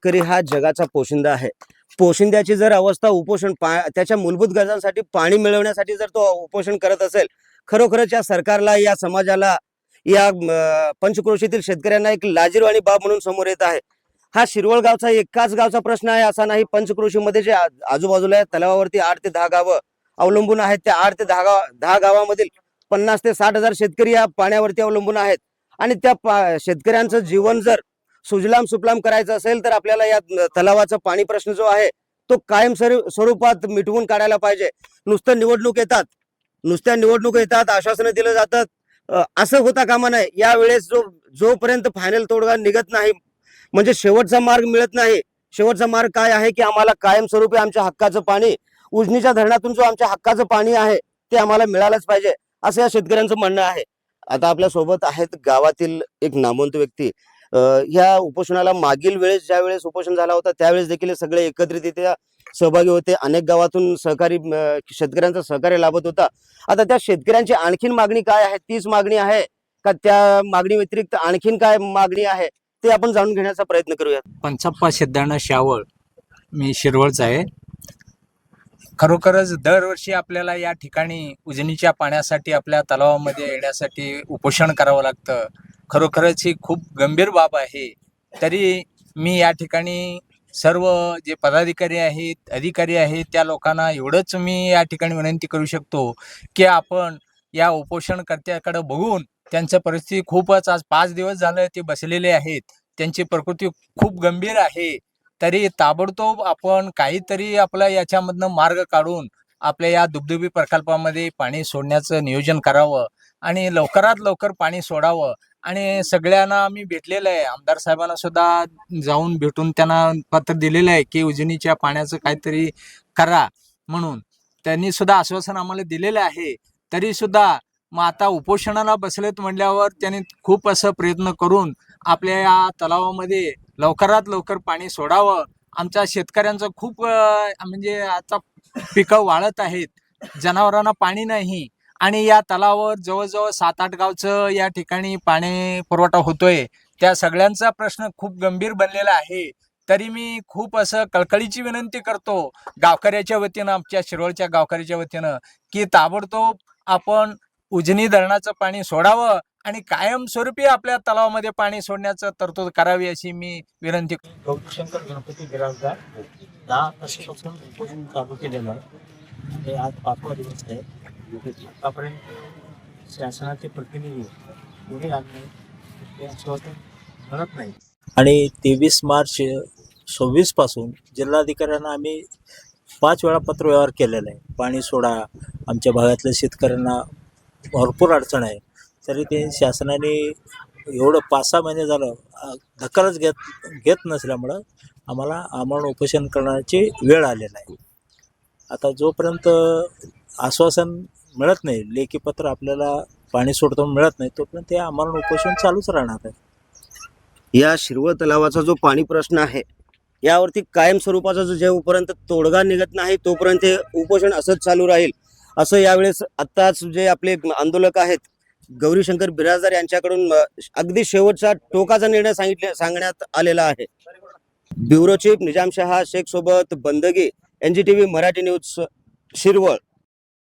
शेतकरी हा जगाचा पोशिंदा आहे. पोशिंद्याची जर अवस्था उपोषण त्याच्या मूलभूत गरजांसाठी पाणी मिळवण्यासाठी जर तो उपोषण करत असेल, खरोखरच या सरकारला, या समाजाला, या पंचक्रोशीतील शेतकऱ्यांना एक लाजिरवाणी बाब म्हणून समोर येत आहे. हा शिरवळ गावचा एकाच गावचा प्रश्न आहे असा नाही. पंचक्रोशीमध्ये जे आजूबाजूला तलावावरती 8 ते 10 गावं अवलंबून आहेत, त्या 8 ते 10 गावामधील 50 ते 60 हजार शेतकरी या पाण्यावरती अवलंबून आहेत. आणि त्या शेतकऱ्यांचं जीवन जर सुजलाम सुफलाम करायचं असेल तर आपल्याला या तलावाचा पाणी प्रश्न जो आहे तो कायम स्वरूपात मिटवून काढायला पाहिजे. नुसतं नुसत्या निवडणूक येतात, आश्वासनं दिलं जातात, असं होता कामा नये. यावेळेस जोपर्यंत फायनल तोडगा निघत नाही, म्हणजे शेवटचा मार्ग मिळत नाही. शेवटचा मार्ग काय आहे की आम्हाला कायमस्वरूपी आमच्या हक्काचं पाणी, उजनीच्या धरणातून जो आमच्या हक्काचं पाणी आहे ते आम्हाला मिळालंच पाहिजे, असं या शेतकऱ्यांचं म्हणणं आहे. आता आपल्या सोबत आहेत गावातील एक नामवंत व्यक्ती. ह्या उपोषणाला मागील वेळेस ज्या वेळेस उपोषण झाला होता त्यावेळेस देखील सगळे एकत्रितरित्या सहभागी होते. अनेक गावातून शेतकऱ्यांचा सहकार्य लाभत होता. आता त्या शेतकऱ्यांची आणखीन मागणी काय आहे? तीच मागणी आहे का त्या मागणी व्यतिरिक्त आणखीन काय मागणी आहे ते आपण जाणून घेण्याचा प्रयत्न करूया. पंचप्पा सिद्धाणा शावळ, मी शिरवळचा आहे. खरोखरच दरवर्षी आपल्याला या ठिकाणी उजनीच्या पाण्यासाठी आपल्या तलावामध्ये येण्यासाठी उपोषण करावं लागतं. खरोखरच ही खूप गंभीर बाब आहे. तरी मी या ठिकाणी सर्व जे पदाधिकारी आहेत, अधिकारी आहेत, त्या लोकांना एवढंच मी या ठिकाणी विनंती करू शकतो की आपण या उपोषणकर्त्याकडे बघून, त्यांचं परिस्थिती खूपच, आज 5 दिवस झालं ते बसलेले आहेत, त्यांची प्रकृती खूप गंभीर आहे. तरी ताबडतोब आपण काहीतरी आपला याच्यामधनं मार्ग काढून आपल्या या दुबदुबी प्रकल्पामध्ये पाणी सोडण्याचं नियोजन करावं आणि लवकरात लवकर पाणी सोडावं. आणि सगळ्यांना मी भेटलेलं आहे, आमदार साहेबांना सुद्धा जाऊन भेटून त्यांना पत्र दिलेलं आहे की उजनीच्या पाण्याचं काहीतरी करा म्हणून. त्यांनी सुद्धा आश्वासन आम्हाला दिलेलं आहे. तरी सुद्धा मग आता उपोषणाला बसलेत म्हटल्यावर त्यांनी खूप असं प्रयत्न करून आपल्या या तलावामध्ये लवकरात लवकर पाणी सोडावं. आमच्या शेतकऱ्यांचं खूप म्हणजे आता पिकं वाळत आहेत, जनावरांना पाणी नाही आणि या तलावावर जवळजवळ 7-8 गावचं या ठिकाणी पाणी पुरवठा होतोय. त्या सगळ्यांचा प्रश्न खूप गंभीर बनलेला आहे. तरी मी खूप असं कळकळीची विनंती करतो गावकऱ्याच्या वतीनं, आमच्या शिरवळच्या गावकऱ्याच्या वतीनं, की ताबडतोब आपण उजनी धरणाचं पाणी सोडावं आणि कायमस्वरूपी आपल्या तलावामध्ये पाणी सोडण्याचं तरतूद करावी अशी मी विनंती. गौरीशंकर गणपती बिराजदार 10 वर्षापासून उपोषण चालू केलेलं आहे. हे आज 5वा दिवस आहे. आतापर्यंत शासनाचे प्रतिनिधी कोणी आले ते आश्वासन म्हणत नाही. आणि 23 मार्च 26 पासून जिल्हाधिकाऱ्यांना आम्ही 5 वेळा पत्रव्यवहार केलेला आहे. पाणी सोडा, आमच्या भागातल्या शेतकऱ्यांना भरपूर अडचण आहे. तरी ते शासनाने एवढं 5-6 महिने झालं दखलच घेत नसल्यामुळं आम्हाला आमरण उपोषण करण्याची वेळ आलेला आहे. आता जोपर्यंत आश्वासन मिळत नाही, लेखी पत्र आपल्याला पाणी सोडतो मिळत नाही, तोपर्यंत ते आमरण उपोषण चालूच राहणार आहे. या शिरवळ तलावाचा जो पाणी प्रश्न आहे यावरती कायम स्वरूपाचा जोपर्यंत तोडगा निघत नाही तोपर्यंत हे उपोषण असंच चालू राहील, असं यावेळेस आत्ताच जे आपले आंदोलक आहेत गौरीशंकर बिराजदार यांच्याकडून अगदी शेवटचा टोकाचा निर्णय सांगण्यात आलेला आहे. ब्युरो चीफ निजामशहा शेख सोबत बंदगी, NGTV मराठी न्यूज, शिरवळ.